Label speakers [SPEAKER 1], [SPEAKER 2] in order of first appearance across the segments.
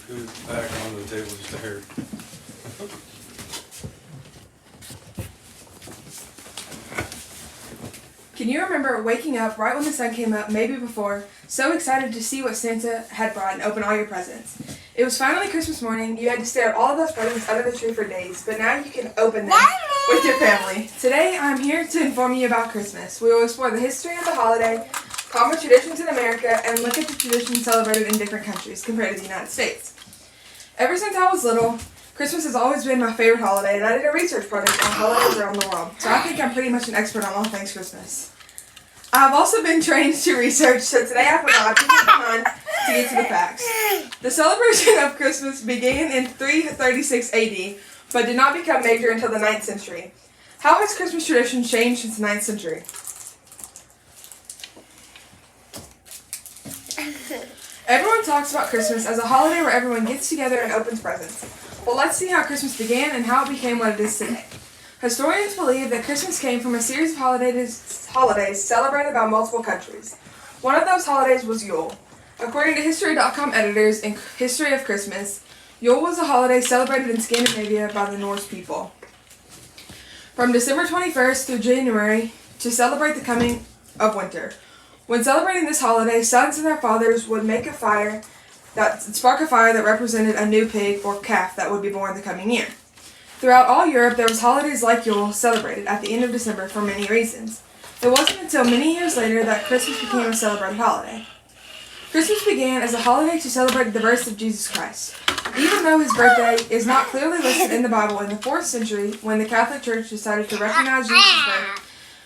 [SPEAKER 1] put it back onto the table just a hair.
[SPEAKER 2] Can you remember waking up right when the sun came up, maybe before, so excited to see what Santa had brought and open all your presents? It was finally Christmas morning. You had to stare at all of those presents under the tree for days, but now you can open them with your family. Today, I'm here to inform you about Christmas. We will explore the history of the holiday, common traditions in America, and look at the traditions celebrated in different countries compared to the United States. Ever since I was little, Christmas has always been my favorite holiday, and I did a research project on holidays around the world, so I think I'm pretty much an expert on all things Christmas. I've also been trained to research, so today I forgot to keep in mind to get to the facts. The celebration of Christmas began in 336 AD, but did not become major until the 9th century. How has Christmas tradition changed since the 9th century? Everyone talks about Christmas as a holiday where everyone gets together and opens presents. Well, let's see how Christmas began and how it became what it is today. Historians believe that Christmas came from a series of holidays celebrated by multiple countries. One of those holidays was Yule. According to History.com editors in History of Christmas, Yule was a holiday celebrated in Scandinavia by the Norse people. From December 21st through January to celebrate the coming of winter. When celebrating this holiday, sons and their fathers would make a fire spark a fire that represented a new pig or calf that would be born the coming year. Throughout all Europe, there was holidays like Yule celebrated at the end of December for many reasons. It wasn't until many years later that Christmas became a celebrated holiday. Christmas began as a holiday to celebrate the birth of Jesus Christ. Even though his birthday is not clearly listed in the Bible in the 4th century, when the Catholic Church decided to recognize Jesus' birth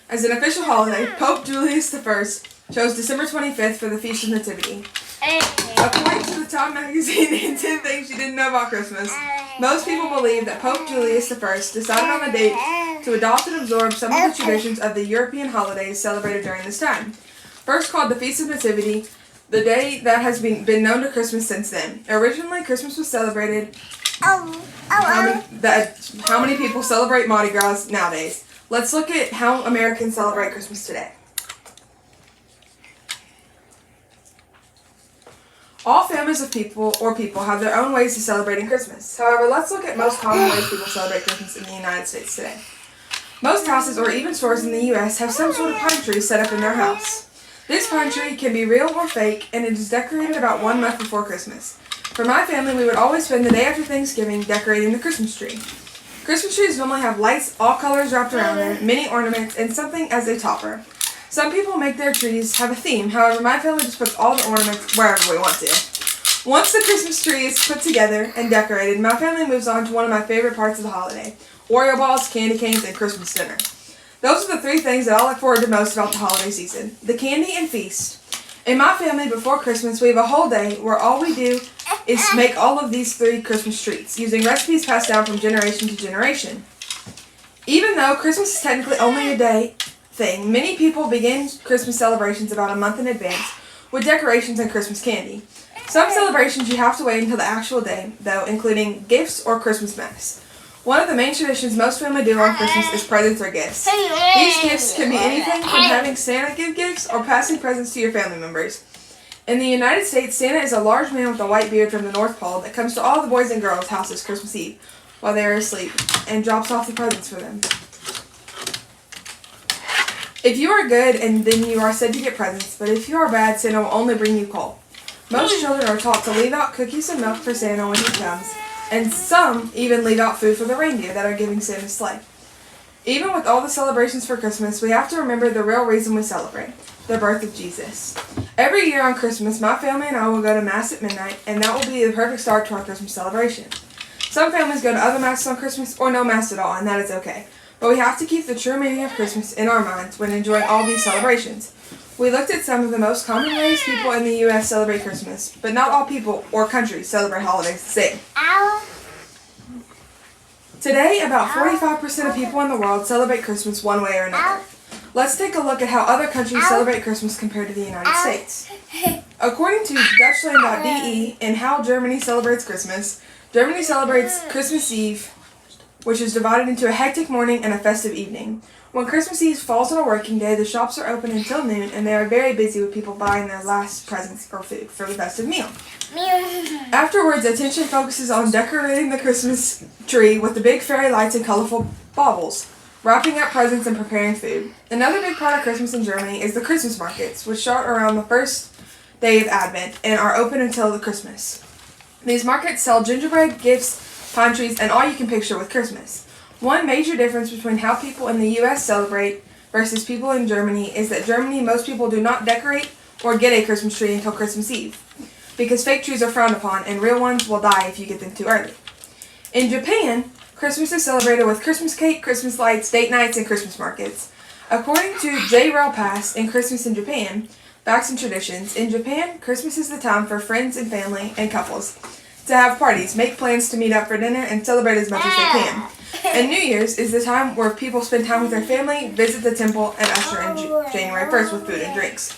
[SPEAKER 2] as an official holiday, Pope Julius I chose December 25th for the Feast of Nativity. According to the Time magazine and 10 Things You Didn't Know About Christmas, most people believe that Pope Julius I decided on the date to adopt and absorb some of the traditions of the European holidays celebrated during this time. First called the Feast of Nativity, the day that has been known to Christmas since then. Originally, Christmas was celebrated. How many people celebrate Mardi Gras nowadays? Let's look at how Americans celebrate Christmas today. All families of people have their own ways of celebrating Christmas. However, let's look at most common ways people celebrate Christmas in the United States today. Most houses or even stores in the U.S. have some sort of pine tree set up in their house. This pine tree can be real or fake, and it is decorated about 1 month before Christmas. For my family, we would always spend the day after Thanksgiving decorating the Christmas tree. Christmas trees normally have lights, all colors wrapped around them, many ornaments, and something as a topper. Some people make their trees have a theme, however my family just puts all the ornaments wherever we want to. Once the Christmas tree is put together and decorated, my family moves on to one of my favorite parts of the holiday: Oreo balls, candy canes, and Christmas dinner. Those are the 3 things that I look forward to most about the holiday season: the candy and feast. In my family, before Christmas, we have a whole day where all we do is make all of these 3 Christmas treats, using recipes passed down from generation to generation. Even though Christmas is technically only a day thing, many people begin Christmas celebrations about a month in advance with decorations and Christmas candy. Some celebrations you have to wait until the actual day, though, including gifts or Christmas mass. One of the main traditions most families do on Christmas is presents or gifts. These gifts can be anything from having Santa give gifts or passing presents to your family members. In the United States, Santa is a large man with a white beard from the North Pole that comes to all the boys and girls' houses Christmas Eve while they are asleep and drops off the presents for them. If you are good, and then you are said to get presents, but if you are bad, Santa will only bring you coal. Most children are taught to leave out cookies and milk for Santa when he comes, and some even leave out food for the reindeer that are giving Santa's sleigh. Even with all the celebrations for Christmas, we have to remember the real reason we celebrate: the birth of Jesus. Every year on Christmas, my family and I will go to Mass at midnight, and that will be the perfect start to our Christmas celebration. Some families go to other Masses on Christmas or no Mass at all, and that is okay. But we have to keep the true meaning of Christmas in our minds when enjoying all these celebrations. We looked at some of the most common ways people in the U.S. celebrate Christmas, but not all people or countries celebrate holidays the same. Today, about 45% of people in the world celebrate Christmas one way or another. Let's take a look at how other countries celebrate Christmas compared to the United States. According to Dutchland.de and How Germany Celebrates Christmas, Germany celebrates Christmas Eve which is divided into a hectic morning and a festive evening. When Christmas Eve falls on a working day, the shops are open until noon, and they are very busy with people buying their last presents or food for the festive meal. Afterwards, attention focuses on decorating the Christmas tree with the big fairy lights and colorful baubles, wrapping up presents and preparing food. Another big part of Christmas in Germany is the Christmas markets, which start around the first day of Advent and are open until the Christmas. These markets sell gingerbread, gifts, pine trees, and all you can picture with Christmas. One major difference between how people in the U.S. celebrate versus people in Germany is that Germany, most people do not decorate or get a Christmas tree until Christmas Eve, because fake trees are frowned upon and real ones will die if you get them too early. In Japan, Christmas is celebrated with Christmas cake, Christmas lights, date nights, and Christmas markets. According to J. Rel Pass in Christmas in Japan, Facts and Traditions, in Japan, Christmas is the time for friends and family and couples to have parties, make plans to meet up for dinner, and celebrate as much as they can. And New Year's is the time where people spend time with their family, visit the temple, and usher in January 1st with food and drinks.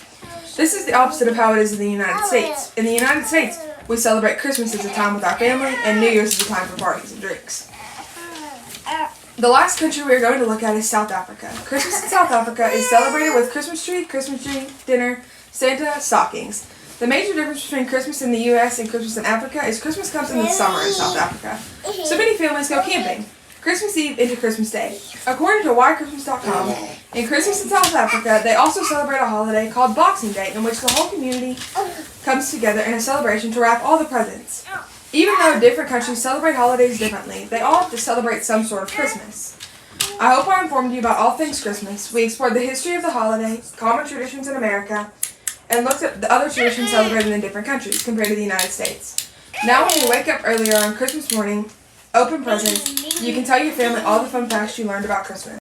[SPEAKER 2] This is the opposite of how it is in the United States. In the United States, we celebrate Christmas as a time with our family, and New Year's is a time for parties and drinks. The last country we are going to look at is South Africa. Christmas in South Africa is celebrated with Christmas tree, dinner, Santa, stockings. The major difference between Christmas in the U.S. and Christmas in Africa is Christmas comes in the summer in South Africa. So many families go camping, Christmas Eve into Christmas Day. According to whychristmas.com, in Christmas in South Africa, they also celebrate a holiday called Boxing Day, in which the whole community comes together in a celebration to wrap all the presents. Even though different countries celebrate holidays differently, they all have to celebrate some sort of Christmas. I hope I informed you about all things Christmas. We explored the history of the holiday, common traditions in America, and looked at the other traditions celebrated in different countries compared to the United States. Now when you wake up earlier on Christmas morning, open presents, you can tell your family all the fun facts you learned about Christmas.